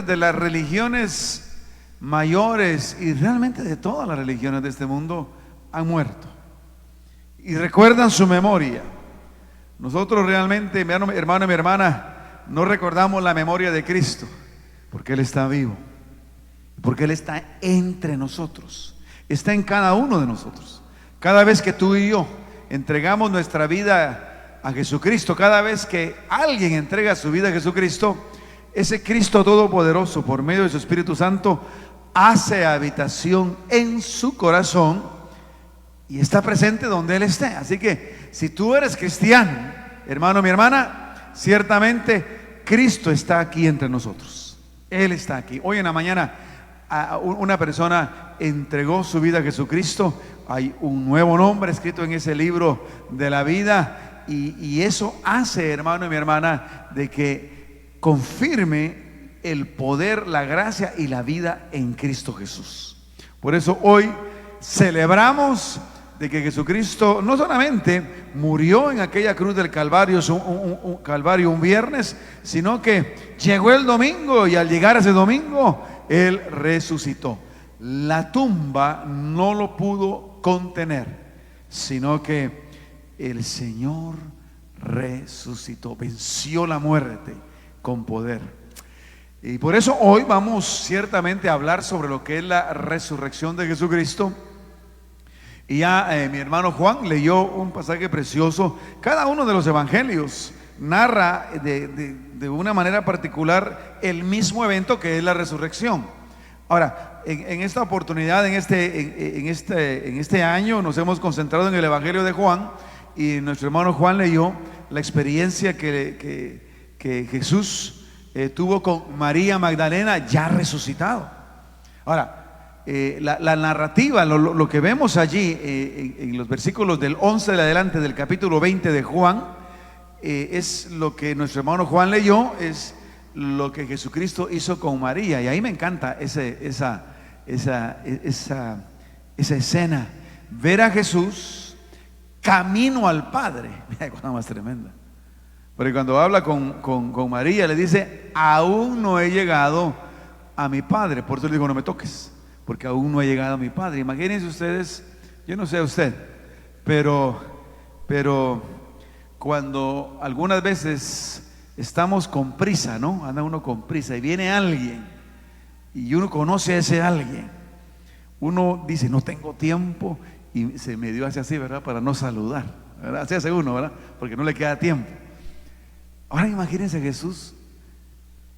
de las religiones mayores y realmente de todas las religiones de este mundo han muerto y recuerdan su memoria. Nosotros realmente, mi hermano y mi hermana, no recordamos la memoria de Cristo porque Él está vivo, porque Él está entre nosotros, está en cada uno de nosotros. Cada vez que tú y yo entregamos nuestra vida a Jesucristo, cada vez que alguien entrega su vida a Jesucristo, ese Cristo todopoderoso, por medio de su Espíritu Santo, hace habitación en su corazón y está presente donde Él esté. Así que si tú eres cristiano, hermano, mi hermana, ciertamente Cristo está aquí entre nosotros. Él está aquí. Hoy en la mañana una persona entregó su vida a Jesucristo. Hay un nuevo nombre escrito en ese libro de la vida, y eso hace, hermano y mi hermana, de que confirme el poder, la gracia y la vida en Cristo Jesús. Por eso hoy celebramos de que Jesucristo no solamente murió en aquella cruz del Calvario, un viernes, sino que llegó el domingo, y al llegar ese domingo Él resucitó. La tumba no lo pudo contener, sino que el Señor resucitó, venció la muerte con poder. Y por eso hoy vamos ciertamente a hablar sobre lo que es la resurrección de Jesucristo. Y ya mi hermano Juan leyó un pasaje precioso. Cada uno de los evangelios narra de una manera particular el mismo evento que es la resurrección. Ahora, en esta oportunidad, en este año, nos hemos concentrado en el evangelio de Juan, y nuestro hermano Juan leyó la experiencia que Jesús tuvo con María Magdalena, ya resucitado. Ahora, la narrativa, lo que vemos allí en los versículos del 11 de adelante del capítulo 20 de Juan, es lo que nuestro hermano Juan leyó, es lo que Jesucristo hizo con María. Y ahí me encanta esa escena, ver a Jesús camino al Padre. Mira, cosa más tremenda. Porque cuando habla con María, le dice: aún no he llegado a mi Padre. Por eso le digo: no me toques, porque aún no he llegado a mi Padre. Imagínense ustedes, yo no sé a usted, pero cuando algunas veces estamos con prisa, ¿no? Anda uno con prisa y viene alguien y uno conoce a ese alguien, uno dice: no tengo tiempo, y se medio hace así, ¿verdad? Para no saludar, ¿verdad? Así hace uno, ¿verdad? Porque no le queda tiempo. Ahora imagínense, Jesús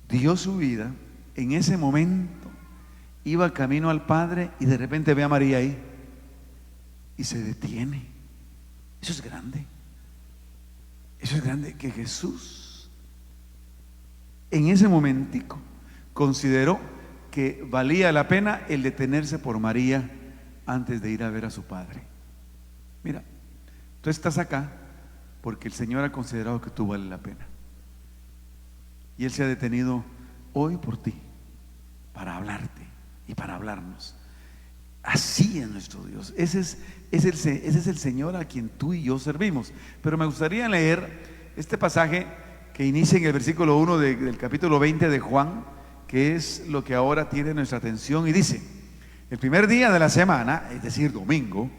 dio su vida en ese momento, iba camino al Padre y de repente ve a María ahí y se detiene. Eso es grande. Eso es grande, que Jesús en ese momentico consideró que valía la pena el detenerse por María antes de ir a ver a su Padre. Mira, tú estás acá porque el Señor ha considerado que tú vales la pena, y Él se ha detenido hoy por ti para hablarte y para hablarnos. Así es nuestro Dios. Ese es el Señor a quien tú y yo servimos. Pero me gustaría leer este pasaje que inicia en el versículo 1 del capítulo 20 de Juan, que es lo que ahora tiene nuestra atención, y dice: el primer día de la semana, es decir, domingo,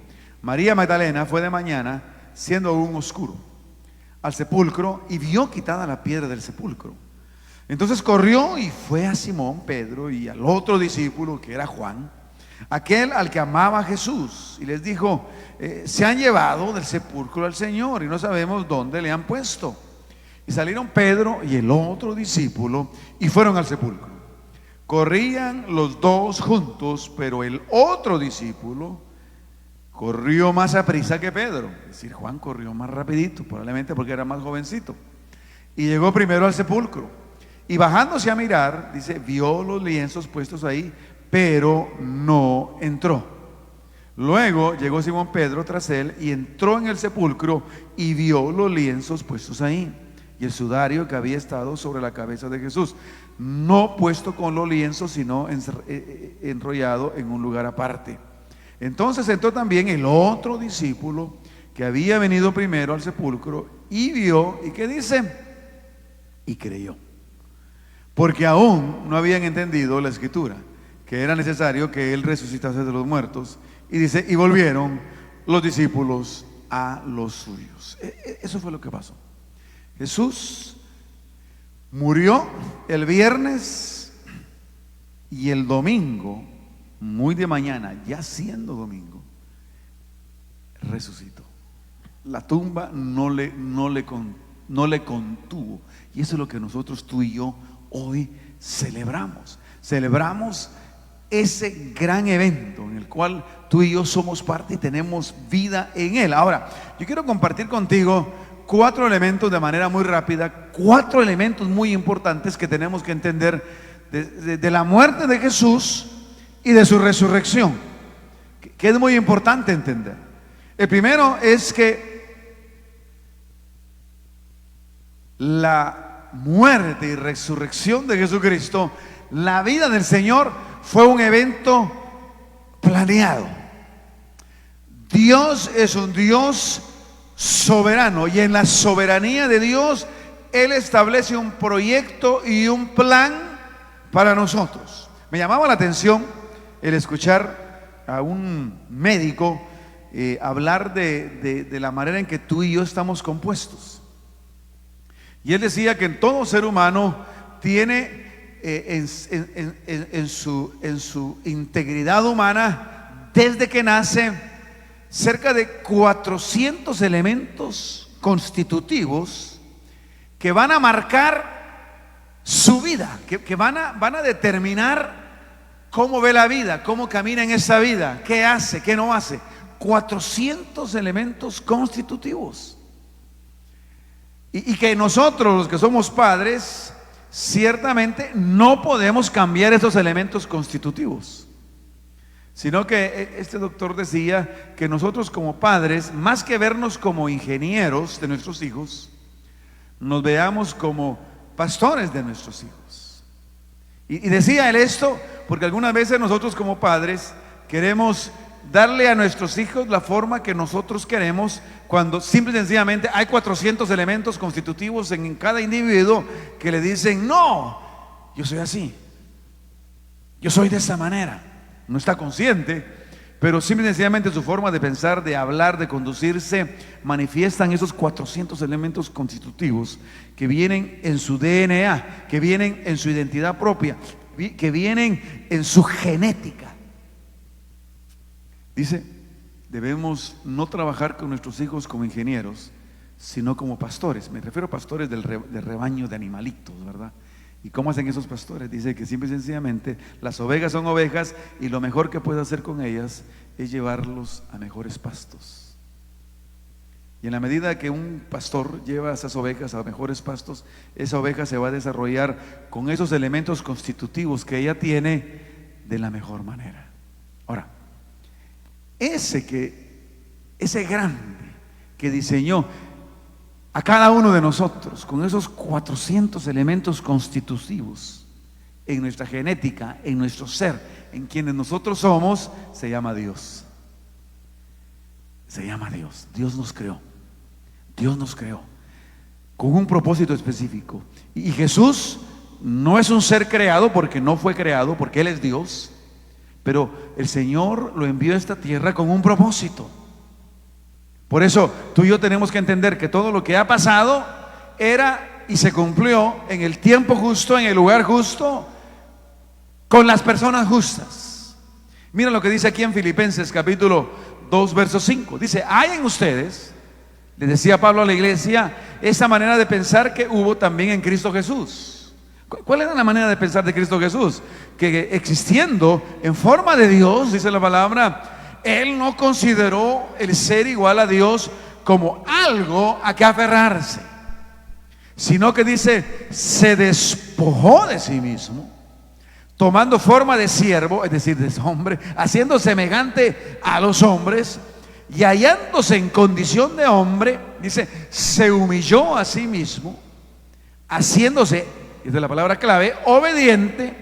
María Magdalena fue de mañana, siendo aún oscuro, al sepulcro, y vio quitada la piedra del sepulcro. Entonces corrió y fue a Simón Pedro y al otro discípulo, que era Juan, aquel al que amaba a Jesús, y les dijo: se han llevado del sepulcro al Señor y no sabemos dónde le han puesto. Y salieron Pedro y el otro discípulo y fueron al sepulcro. Corrían los dos juntos, pero el otro discípulo corrió más a prisa que Pedro. Es decir, Juan corrió más rapidito, probablemente porque era más jovencito, y llegó primero al sepulcro. Y bajándose a mirar, dice, vio los lienzos puestos ahí, pero no entró. Luego llegó Simón Pedro tras él y entró en el sepulcro y vio los lienzos puestos ahí y el sudario que había estado sobre la cabeza de Jesús, no puesto con los lienzos, sino enrollado en un lugar aparte. Entonces entró también el otro discípulo que había venido primero al sepulcro y vio, ¿y qué dice? Y creyó. porque aún no habían entendido la escritura, que era necesario que Él resucitase de los muertos. Y dice, y volvieron los discípulos a los suyos. Eso fue lo que pasó. Jesús murió el viernes y el domingo, muy de mañana, ya siendo domingo, resucitó. La tumba no le contuvo. Y eso es lo que nosotros, tú y yo, hoy celebramos. Celebramos ese gran evento en el cual tú y yo somos parte y tenemos vida en él. Ahora, yo quiero compartir contigo 4 elementos de manera muy rápida, 4 elementos muy importantes que tenemos que entender de la muerte de Jesús y de su resurrección, que es muy importante entender. El primero es que la muerte y resurrección de Jesucristo, la vida del Señor, fue un evento planeado. Dios es un Dios soberano, y en la soberanía de Dios Él establece un proyecto y un plan para nosotros. Me llamaba la atención el escuchar a un médico hablar de la manera en que tú y yo estamos compuestos. Y él decía que en todo ser humano tiene en su integridad humana, desde que nace, cerca de 400 elementos constitutivos que van a marcar su vida, que van a determinar cómo ve la vida, cómo camina en esa vida, qué hace, qué no hace. 400 elementos constitutivos. Y que nosotros, los que somos padres, ciertamente no podemos cambiar esos elementos constitutivos, sino que este doctor decía que nosotros como padres, más que vernos como ingenieros de nuestros hijos, nos veamos como pastores de nuestros hijos. Y decía él esto porque algunas veces nosotros como padres queremos darle a nuestros hijos la forma que nosotros queremos, cuando simple y sencillamente hay 400 elementos constitutivos en cada individuo que le dicen: no, yo soy así, yo soy de esa manera. No está consciente, pero simple y sencillamente su forma de pensar, de hablar, de conducirse, manifiestan esos 400 elementos constitutivos que vienen en su DNA, que vienen en su identidad propia, que vienen en su genética. Dice, debemos no trabajar con nuestros hijos como ingenieros, sino como pastores. Me refiero a pastores del rebaño de animalitos, ¿verdad? ¿Y cómo hacen esos pastores? Dice que simple y sencillamente las ovejas son ovejas, y lo mejor que puede hacer con ellas es llevarlos a mejores pastos. Y en la medida que un pastor lleva a esas ovejas a mejores pastos, esa oveja se va a desarrollar con esos elementos constitutivos que ella tiene de la mejor manera. Ahora, ese grande que diseñó a cada uno de nosotros con esos 400 elementos constitutivos en nuestra genética, en nuestro ser, en quienes nosotros somos, se llama Dios. Se llama Dios. Dios nos creó. Dios nos creó con un propósito específico. Y Jesús no es un ser creado porque no fue creado, porque Él es Dios. Pero el Señor lo envió a esta tierra con un propósito. Por eso tú y yo tenemos que entender que todo lo que ha pasado era y se cumplió en el tiempo justo, en el lugar justo, con las personas justas. Mira lo que dice aquí en Filipenses capítulo 2 verso 5. Dice: hay en ustedes, le decía Pablo a la iglesia, esa manera de pensar que hubo también en Cristo Jesús. ¿Cuál era la manera de pensar de Cristo Jesús? Que existiendo en forma de Dios, dice la palabra, Él no consideró el ser igual a Dios como algo a que aferrarse, sino que dice, se despojó de sí mismo, tomando forma de siervo, es decir, de hombre, haciendo semejante a los hombres, y hallándose en condición de hombre, dice, se humilló a sí mismo, haciéndose, es de la palabra clave, obediente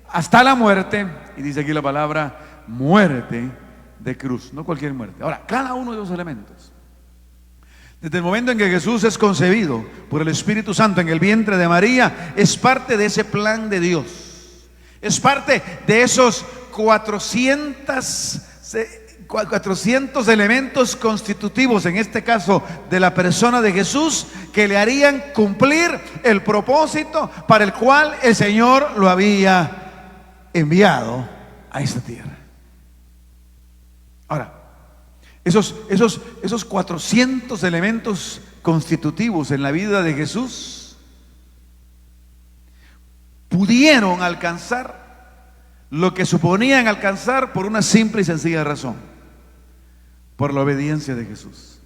hasta la muerte. Y dice aquí la palabra muerte de cruz, no cualquier muerte. Ahora, cada uno de los elementos Desde el momento en que Jesús es concebido por el Espíritu Santo en el vientre de María, es parte de ese plan de Dios. Es parte de esos 400 elementos constitutivos, en este caso de la persona de Jesús, que le harían cumplir el propósito para el cual el Señor lo había enviado a esta tierra. Ahora, esos 400 elementos constitutivos en la vida de Jesús pudieron alcanzar lo que suponían alcanzar por una simple y sencilla razón: por la obediencia de Jesús.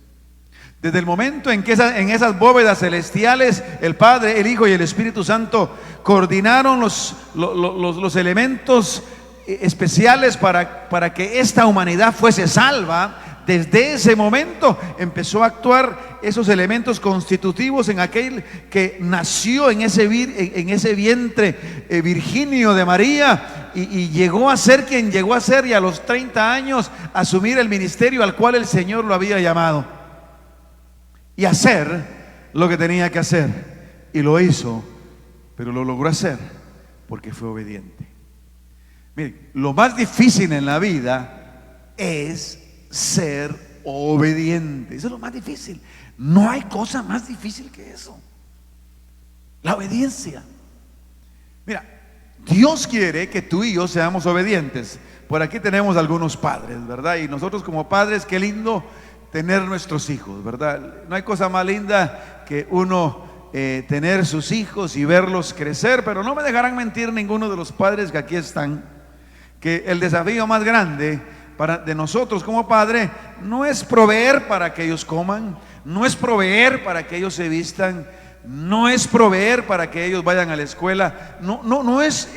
Desde el momento en que en esas bóvedas celestiales el Padre, el Hijo y el Espíritu Santo coordinaron los elementos especiales para que esta humanidad fuese salva, desde ese momento empezó a actuar esos elementos constitutivos en aquel que nació en ese vientre virginio de María y llegó a ser quien llegó a ser, y a los 30 años asumir el ministerio al cual el Señor lo había llamado y hacer lo que tenía que hacer. Y lo hizo, pero lo logró hacer porque fue obediente. Miren, lo más difícil en la vida es ser obediente. Eso es lo más difícil. No hay cosa más difícil que eso: la obediencia. Mira, Dios quiere que tú y yo seamos obedientes. Por aquí tenemos algunos padres, ¿verdad? Y nosotros como padres, qué lindo tener nuestros hijos, ¿verdad? No hay cosa más linda que uno tener sus hijos y verlos crecer. Pero no me dejarán mentir ninguno de los padres que aquí están, que el desafío más grande de nosotros como padre no es proveer para que ellos coman, no es proveer para que ellos se vistan, no es proveer para que ellos vayan a la escuela. No es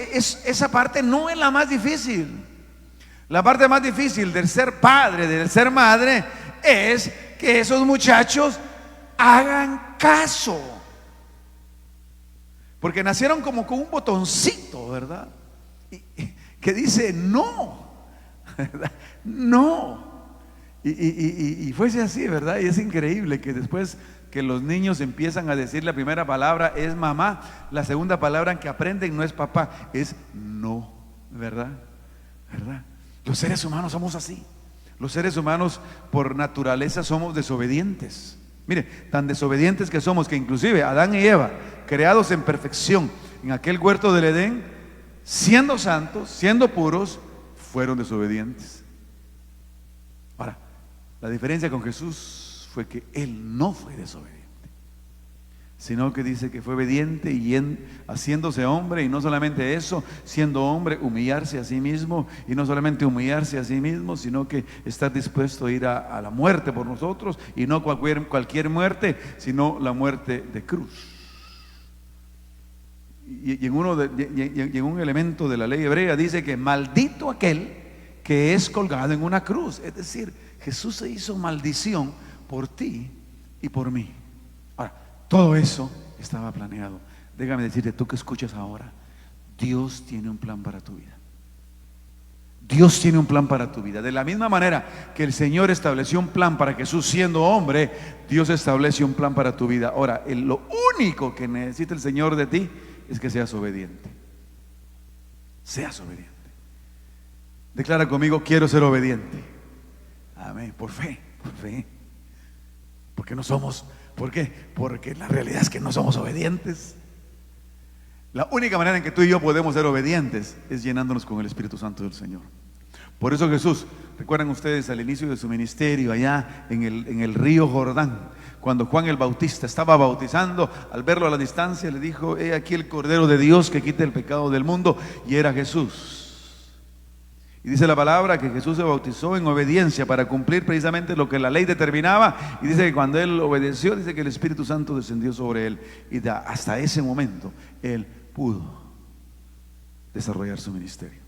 esa parte no es la más difícil. La parte más difícil del ser padre, del ser madre, es que esos muchachos hagan caso, porque nacieron como con un botoncito, ¿verdad? Que dice no, ¿verdad? No. Y fuese así, ¿verdad? Y es increíble que después que los niños empiezan a decir la primera palabra es mamá, la segunda palabra que aprenden no es papá, es no, ¿verdad? ¿Verdad? Los seres humanos somos así. Los seres humanos por naturaleza somos desobedientes. Mire, tan desobedientes que somos que inclusive Adán y Eva, creados en perfección en aquel huerto del Edén, siendo santos, siendo puros, fueron desobedientes. Ahora, la diferencia con Jesús fue que Él no fue desobediente, sino que dice que fue obediente y haciéndose hombre, y no solamente eso, siendo hombre, humillarse a sí mismo, y no solamente humillarse a sí mismo, sino que estar dispuesto a ir a la muerte por nosotros, y no cualquier muerte, sino la muerte de cruz. Y en un elemento de la ley hebrea dice que maldito aquel que es colgado en una cruz. Es decir, Jesús se hizo maldición por ti y por mí. Ahora, todo eso estaba planeado. Déjame decirte, tú que escuchas ahora, Dios tiene un plan para tu vida. Dios tiene un plan para tu vida. De la misma manera que el Señor estableció un plan para Jesús siendo hombre, Dios establece un plan para tu vida. Ahora, lo único que necesita el Señor de ti es que seas obediente. Seas obediente. Declara conmigo: quiero ser obediente. Amén. Por fe, por fe. Porque no somos, ¿por qué? Porque la realidad es que no somos obedientes. La única manera en que tú y yo podemos ser obedientes es llenándonos con el Espíritu Santo del Señor. Por eso Jesús, recuerdan ustedes al inicio de su ministerio allá en el río Jordán, cuando Juan el Bautista estaba bautizando, al verlo a la distancia le dijo: he aquí el Cordero de Dios que quita el pecado del mundo. Y era Jesús. Y dice la palabra que Jesús se bautizó en obediencia para cumplir precisamente lo que la ley determinaba. Y dice que cuando él obedeció, dice que el Espíritu Santo descendió sobre él. Y hasta ese momento él pudo desarrollar su ministerio.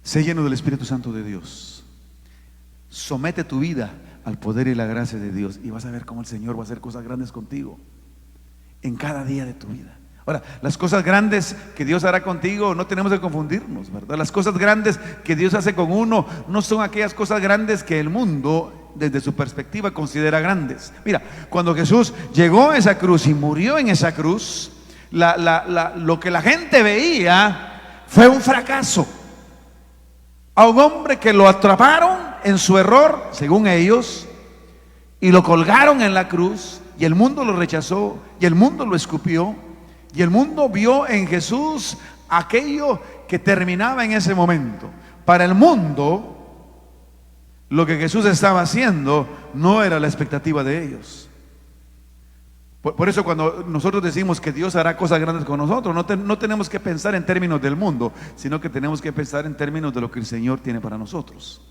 Sé lleno del Espíritu Santo de Dios. Somete tu vida al poder y la gracia de Dios, y vas a ver cómo el Señor va a hacer cosas grandes contigo en cada día de tu vida. Ahora, las cosas grandes que Dios hará contigo, no tenemos que confundirnos, ¿verdad? Las cosas grandes que Dios hace con uno no son aquellas cosas grandes que el mundo desde su perspectiva considera grandes. Mira, cuando Jesús llegó a esa cruz y murió en esa cruz, lo que la gente veía fue un fracaso. A un hombre que lo atraparon en su error, según ellos, y lo colgaron en la cruz, y el mundo lo rechazó, y el mundo lo escupió, y el mundo vio en Jesús aquello que terminaba en ese momento. Para el mundo, lo que Jesús estaba haciendo no era la expectativa de ellos. Por eso cuando nosotros decimos que Dios hará cosas grandes con nosotros, no tenemos que pensar en términos del mundo, sino que tenemos que pensar en términos de lo que el Señor tiene para nosotros.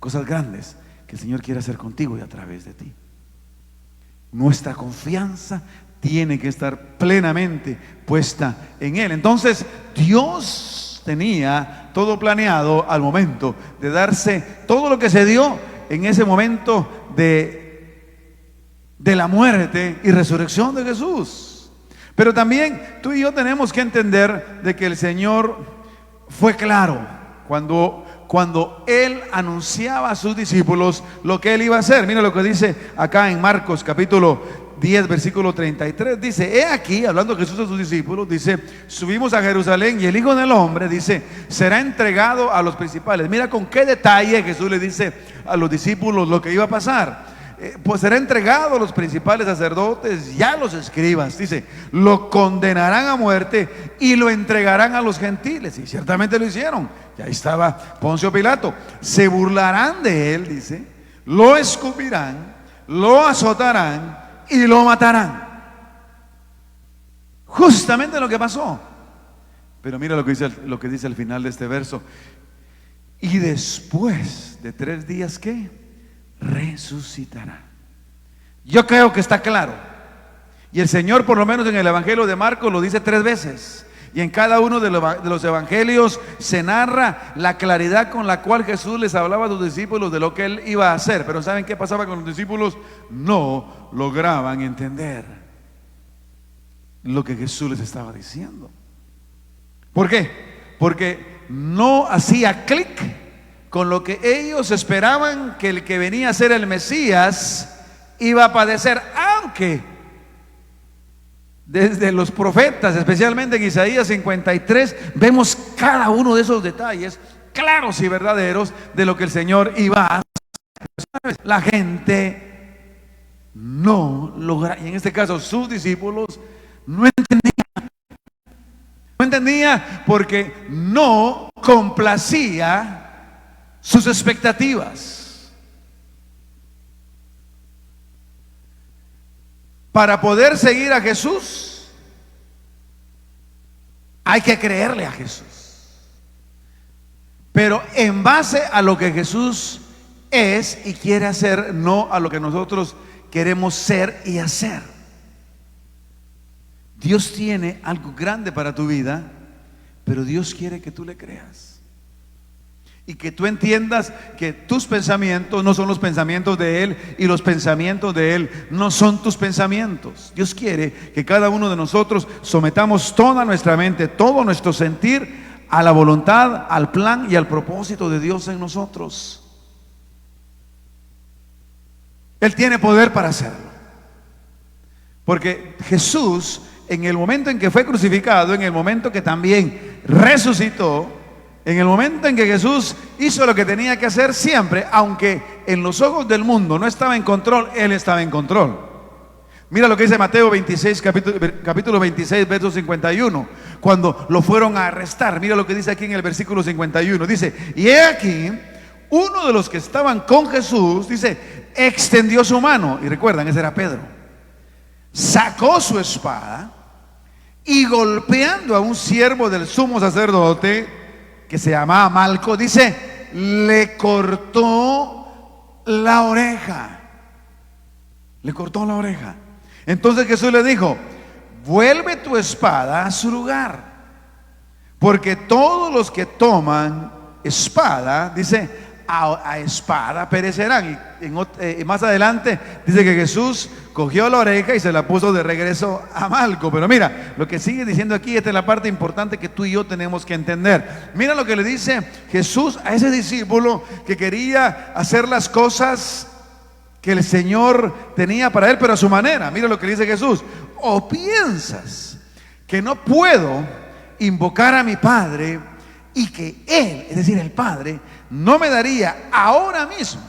Cosas grandes que el Señor quiere hacer contigo y a través de ti. Nuestra confianza tiene que estar plenamente puesta en Él. Entonces, Dios tenía todo planeado al momento de darse todo lo que se dio en ese momento de la muerte y resurrección de Jesús. Pero también tú y yo tenemos que entender de que el Señor fue claro cuando Él anunciaba a sus discípulos lo que Él iba a hacer. Mira lo que dice acá en Marcos capítulo 10 versículo 33, dice: he aquí, hablando Jesús a sus discípulos, dice: subimos a Jerusalén y el Hijo del Hombre, dice, será entregado a los principales. Mira con qué detalle Jesús le dice a los discípulos lo que iba a pasar. Pues será entregado a los principales sacerdotes y a los escribas, dice, lo condenarán a muerte y lo entregarán a los gentiles. Y ciertamente lo hicieron. Y ahí estaba Poncio Pilato. Se burlarán de él, dice, lo escupirán, lo azotarán y lo matarán. Justamente lo que pasó. Pero mira lo que dice al final de este verso: y después de 3 días, ¿qué? Resucitará. Yo creo que está claro. Y el Señor, por lo menos en el Evangelio de Marcos, lo dice 3 veces. Y en cada uno de los evangelios se narra la claridad con la cual Jesús les hablaba a sus discípulos de lo que Él iba a hacer. Pero ¿saben qué pasaba con los discípulos? No lograban entender lo que Jesús les estaba diciendo. ¿Por qué? Porque no hacía clic con lo que ellos esperaban, que el que venía a ser el Mesías iba a padecer, aunque desde los profetas, especialmente en Isaías 53, vemos cada uno de esos detalles claros y verdaderos de lo que el Señor iba a hacer. La gente no logra, y en este caso sus discípulos no entendía porque no complacía sus expectativas. Para poder seguir a Jesús hay que creerle a Jesús, pero en base a lo que Jesús es y quiere hacer, no a lo que nosotros queremos ser y hacer. Dios tiene algo grande para tu vida, pero Dios quiere que tú le creas. Y que tú entiendas que tus pensamientos no son los pensamientos de Él, y los pensamientos de Él no son tus pensamientos. Dios quiere que cada uno de nosotros sometamos toda nuestra mente, todo nuestro sentir a la voluntad, al plan y al propósito de Dios en nosotros. Él tiene poder para hacerlo. Porque Jesús, en el momento en que fue crucificado, en el momento que también resucitó, en el momento en que Jesús hizo lo que tenía que hacer siempre, aunque en los ojos del mundo no estaba en control, Él estaba en control. Mira lo que dice Mateo 26, capítulo 26, verso 51, cuando lo fueron a arrestar. Mira lo que dice aquí en el versículo 51. Dice: y he aquí, uno de los que estaban con Jesús, dice, extendió su mano. Y recuerdan, ese era Pedro. Sacó su espada y, golpeando a un siervo del sumo sacerdote que se llamaba Malco, dice, le cortó la oreja. Le cortó la oreja. Entonces Jesús le dijo: vuelve tu espada a su lugar, porque todos los que toman espada, dice, a espada perecerán. Y más adelante dice que Jesús cogió la oreja y se la puso de regreso a Malco. Pero mira, lo que sigue diciendo aquí, esta es la parte importante que tú y yo tenemos que entender. Mira lo que le dice Jesús a ese discípulo que quería hacer las cosas que el Señor tenía para él, pero a su manera. Mira lo que dice Jesús: ¿o piensas que no puedo invocar a mi Padre y que Él, es decir, el Padre, no me daría ahora mismo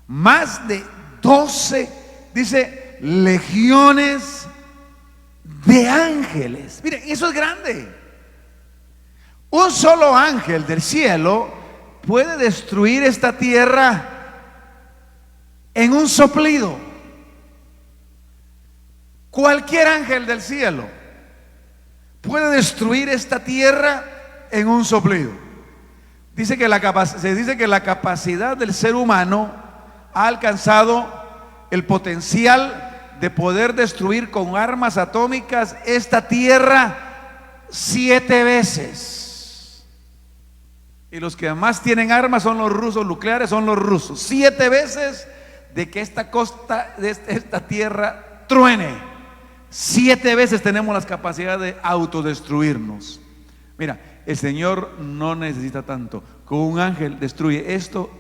más de 12, dice, legiones de ángeles? Miren, eso es grande. Un solo ángel del cielo puede destruir esta tierra en un soplido. Cualquier ángel del cielo puede destruir esta tierra en un soplido. Se dice que la capacidad del ser humano ha alcanzado el potencial de poder destruir con armas atómicas esta tierra 7 veces. Y los que más tienen armas son los rusos, nucleares son los rusos. 7 veces de que esta costa de esta tierra truene. 7 veces tenemos las capacidades de autodestruirnos. Mira, el Señor no necesita tanto. Con un ángel destruye esto,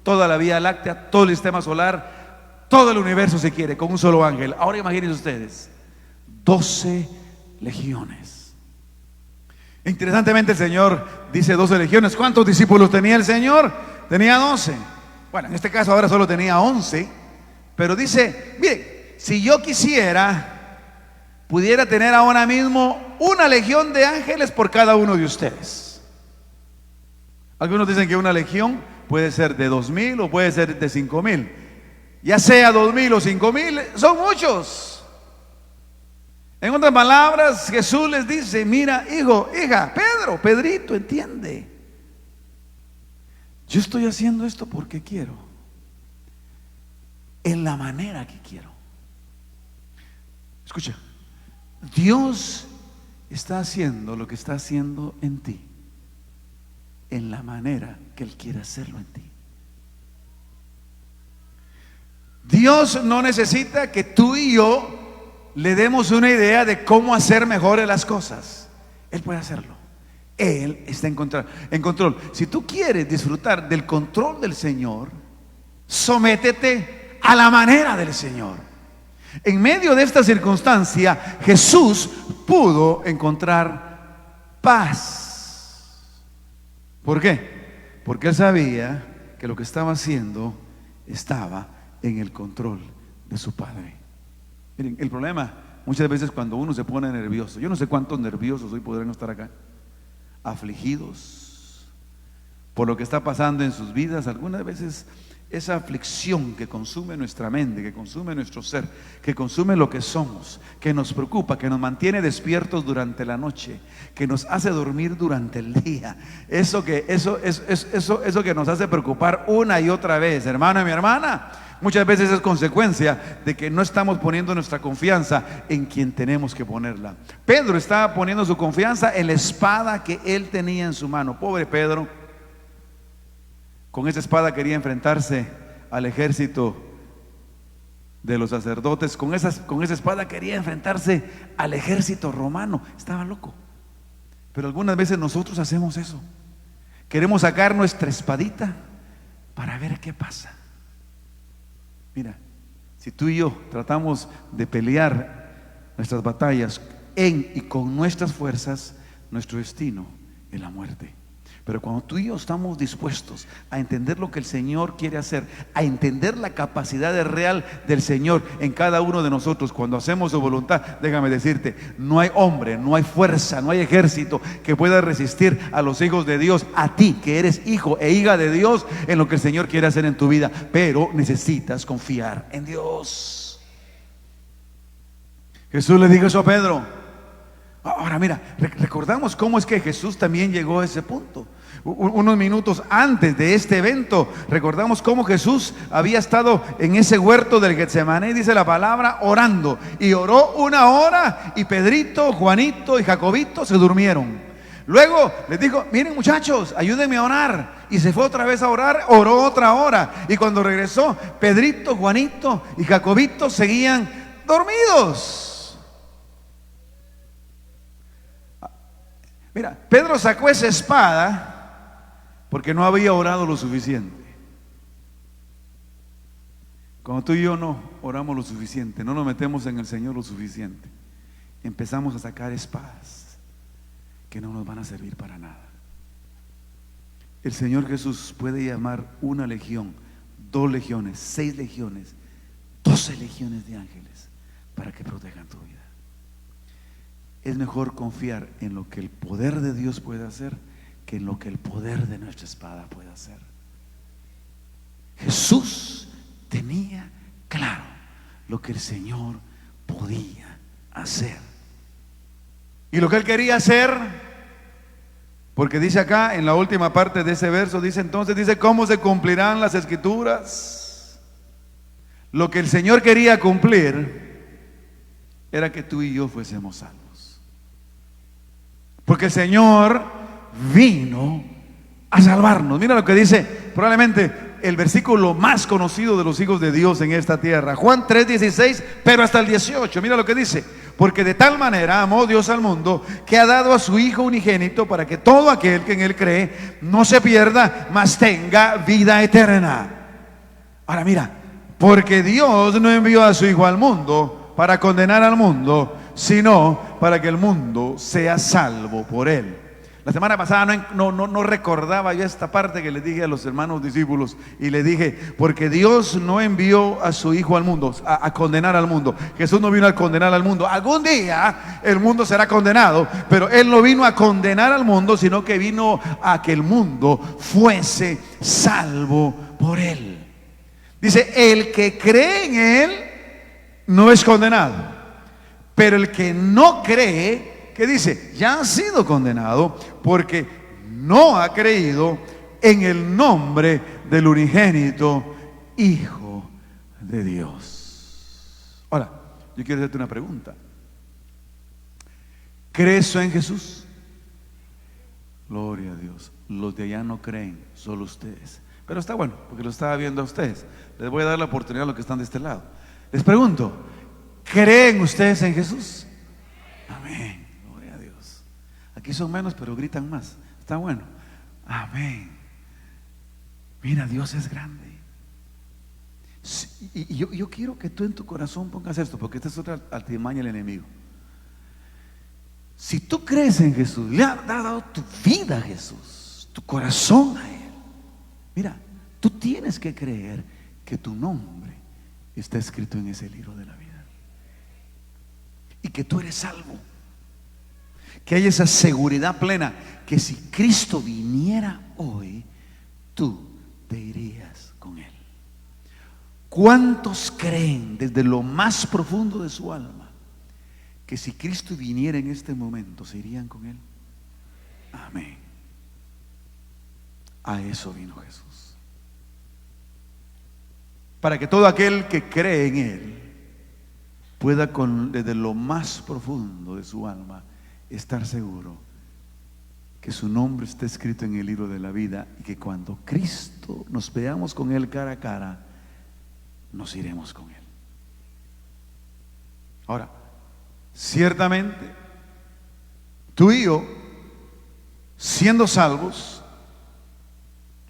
toda la Vía Láctea, todo el sistema solar, todo el universo si quiere, con un solo ángel. Ahora imagínense ustedes, 12 legiones. Interesantemente el Señor dice 12 legiones. ¿Cuántos discípulos tenía el Señor? Tenía 12. Bueno, en este caso ahora solo tenía 11. Pero dice, mire, si yo quisiera, pudiera tener ahora mismo una legión de ángeles por cada uno de ustedes. Algunos dicen que una legión puede ser de 2,000 o puede ser de 5,000. Ya sea 2,000 o 5,000, son muchos. En otras palabras, Jesús les dice: mira, hijo, hija, Pedro, Pedrito, entiende. Yo estoy haciendo esto porque quiero, en la manera que quiero. Escucha, Dios está haciendo lo que está haciendo en ti, en la manera que Él quiere hacerlo en ti. Dios no necesita que tú y yo le demos una idea de cómo hacer mejores las cosas. Él puede hacerlo. Él está en control. Si tú quieres disfrutar del control del Señor, sométete a la manera del Señor. En medio de esta circunstancia, Jesús pudo encontrar paz. ¿Por qué? Porque Él sabía que lo que estaba haciendo estaba en el control de su Padre. Miren, el problema muchas veces cuando uno se pone nervioso, yo no sé cuántos nerviosos hoy podrán estar acá, afligidos por lo que está pasando en sus vidas. Algunas veces esa aflicción que consume nuestra mente, que consume nuestro ser, que consume lo que somos, que nos preocupa, que nos mantiene despiertos durante la noche, que nos hace dormir durante el día, eso que nos hace preocupar una y otra vez, hermano y mi hermana, muchas veces es consecuencia de que no estamos poniendo nuestra confianza en quien tenemos que ponerla. Pedro estaba poniendo su confianza en la espada que él tenía en su mano. Pobre Pedro, con esa espada quería enfrentarse al ejército de los sacerdotes. Con esa espada quería enfrentarse al ejército romano. Estaba loco. Pero algunas veces nosotros hacemos eso. Queremos sacar nuestra espadita para ver qué pasa. Mira, si tú y yo tratamos de pelear nuestras batallas en y con nuestras fuerzas, nuestro destino es la muerte. Pero cuando tú y yo estamos dispuestos a entender lo que el Señor quiere hacer, a entender la capacidad real del Señor en cada uno de nosotros, cuando hacemos su voluntad, déjame decirte, no hay hombre, no hay fuerza, no hay ejército que pueda resistir a los hijos de Dios, a ti que eres hijo e hija de Dios, en lo que el Señor quiere hacer en tu vida. Pero necesitas confiar en Dios. Jesús le dijo eso a Pedro. Ahora mira, recordamos cómo es que Jesús también llegó a ese punto. Unos minutos antes de este evento, recordamos cómo Jesús había estado en ese huerto del Getsemaní, dice la palabra, orando. Y oró 1 hora y Pedrito, Juanito y Jacobito se durmieron. Luego les dijo, miren muchachos, ayúdenme a orar. Y se fue otra vez a orar, oró otra hora. Y cuando regresó, Pedrito, Juanito y Jacobito seguían dormidos. Mira, Pedro sacó esa espada porque no había orado lo suficiente. Cuando tú y yo no oramos lo suficiente, no nos metemos en el Señor lo suficiente, empezamos a sacar espadas que no nos van a servir para nada. El Señor Jesús puede llamar una legión, 2 legiones, 6 legiones, 12 legiones de ángeles para que protejan tu vida. Es mejor confiar en lo que el poder de Dios puede hacer que en lo que el poder de nuestra espada puede hacer. Jesús tenía claro lo que el Señor podía hacer y lo que Él quería hacer, porque dice acá en la última parte de ese verso, dice entonces, dice, ¿cómo se cumplirán las escrituras? Lo que el Señor quería cumplir era que tú y yo fuésemos salvos, porque el Señor vino a salvarnos. Mira lo que dice probablemente el versículo más conocido de los hijos de Dios en esta tierra, Juan 3:16, pero hasta el 18. Mira lo que dice: porque de tal manera amó Dios al mundo, que ha dado a su Hijo unigénito, para que todo aquel que en Él cree no se pierda, mas tenga vida eterna. Ahora mira, porque Dios no envió a su Hijo al mundo para condenar al mundo, sino para que el mundo sea salvo por Él. La semana pasada no recordaba yo esta parte que les dije a los hermanos discípulos, y le dije, porque Dios no envió a su Hijo al mundo a condenar al mundo. Jesús no vino a condenar al mundo. Algún día el mundo será condenado, pero Él no vino a condenar al mundo, sino que vino a que el mundo fuese salvo por Él. Dice, el que cree en Él no es condenado, pero el que no cree, ¿qué dice? Ya ha sido condenado, porque no ha creído en el nombre del unigénito Hijo de Dios. Ahora, yo quiero hacerte una pregunta. ¿Crees en Jesús? Gloria a Dios. Los de allá no creen, solo ustedes. Pero está bueno, porque lo estaba viendo a ustedes. Les voy a dar la oportunidad a los que están de este lado. Les pregunto, ¿creen ustedes en Jesús? Amén. Aquí son menos, pero gritan más. Está bueno. Amén. Mira, Dios es grande. Y yo quiero que tú en tu corazón pongas esto, porque esta es otra artimaña del enemigo. Si tú crees en Jesús, le has dado tu vida a Jesús, tu corazón a Él, mira, tú tienes que creer que tu nombre está escrito en ese libro de la vida y que tú eres salvo. Que hay esa seguridad plena que si Cristo viniera hoy, tú te irías con Él. ¿Cuántos creen desde lo más profundo de su alma que si Cristo viniera en este momento se irían con Él? Amén. A eso vino Jesús, para que todo aquel que cree en Él pueda desde lo más profundo de su alma estar seguro que su nombre está escrito en el libro de la vida, y que cuando Cristo nos veamos con Él cara a cara, nos iremos con Él. Ahora, ciertamente tú y yo, siendo salvos,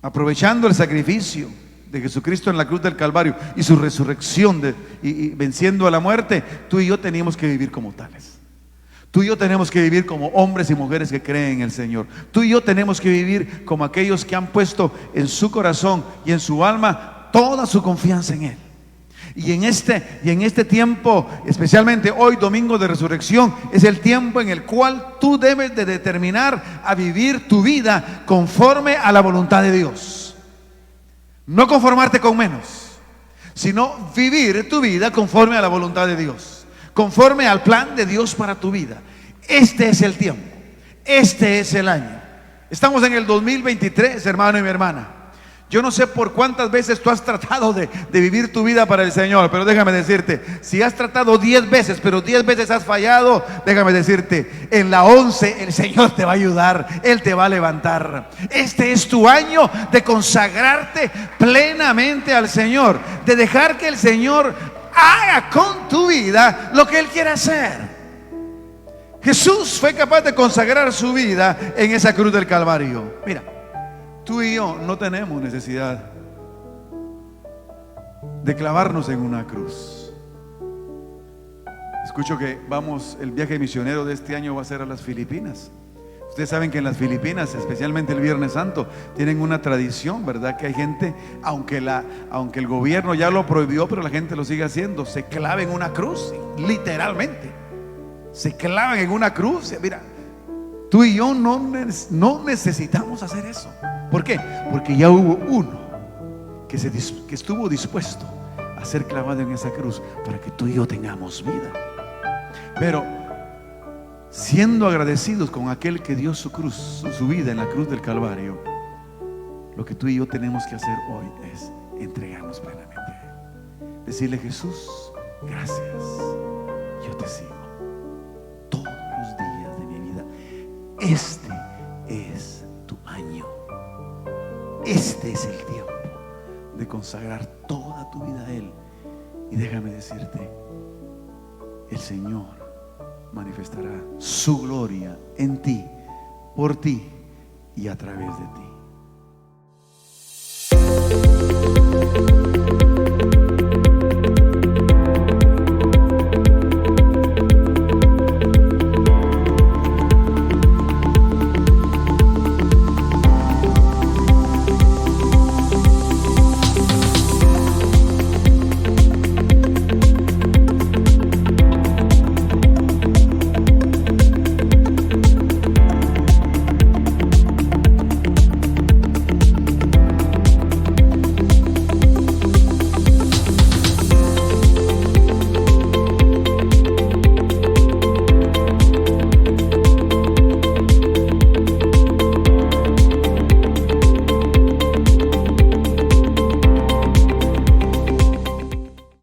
aprovechando el sacrificio de Jesucristo en la cruz del Calvario y su resurrección y venciendo a la muerte, tú y yo teníamos que vivir como tales. Tú y yo tenemos que vivir como hombres y mujeres que creen en el Señor. Tú y yo tenemos que vivir como aquellos que han puesto en su corazón y en su alma toda su confianza en Él. Y en este tiempo, especialmente hoy, domingo de resurrección, es el tiempo en el cual tú debes de determinar a vivir tu vida conforme a la voluntad de Dios. No conformarte con menos, sino vivir tu vida conforme a la voluntad de Dios, conforme al plan de Dios para tu vida. Este es el tiempo, este es el año. Estamos en el 2023, hermano y mi hermana. Yo no sé por cuántas veces tú has tratado de vivir tu vida para el Señor, pero déjame decirte, si has tratado 10 veces, pero 10 veces has fallado, déjame decirte, en la 11 el Señor te va a ayudar, Él te va a levantar. Este es tu año de consagrarte plenamente al Señor, de dejar que el Señor haga con tu vida lo que Él quiere hacer. Jesús fue capaz de consagrar su vida en esa cruz del Calvario. Mira, tú y yo no tenemos necesidad de clavarnos en una cruz. Escucho que el viaje misionero de este año va a ser a las Filipinas. Ustedes saben que en las Filipinas, especialmente el Viernes Santo, tienen una tradición, ¿verdad? Que hay gente, aunque el gobierno ya lo prohibió, pero la gente lo sigue haciendo, se clava en una cruz, literalmente. Se clavan en una cruz. Mira, tú y yo no necesitamos hacer eso. ¿Por qué? Porque ya hubo uno que estuvo dispuesto a ser clavado en esa cruz para que tú y yo tengamos vida. Pero siendo agradecidos con aquel que dio su cruz, su vida en la cruz del Calvario, lo que tú y yo tenemos que hacer hoy es entregarnos plenamente a Él. Decirle: Jesús, gracias, yo te sigo todos los días de mi vida. Este es tu año. Este es el tiempo de consagrar toda tu vida a Él. Y déjame decirte, el Señor manifestará su gloria en ti, por ti y a través de ti.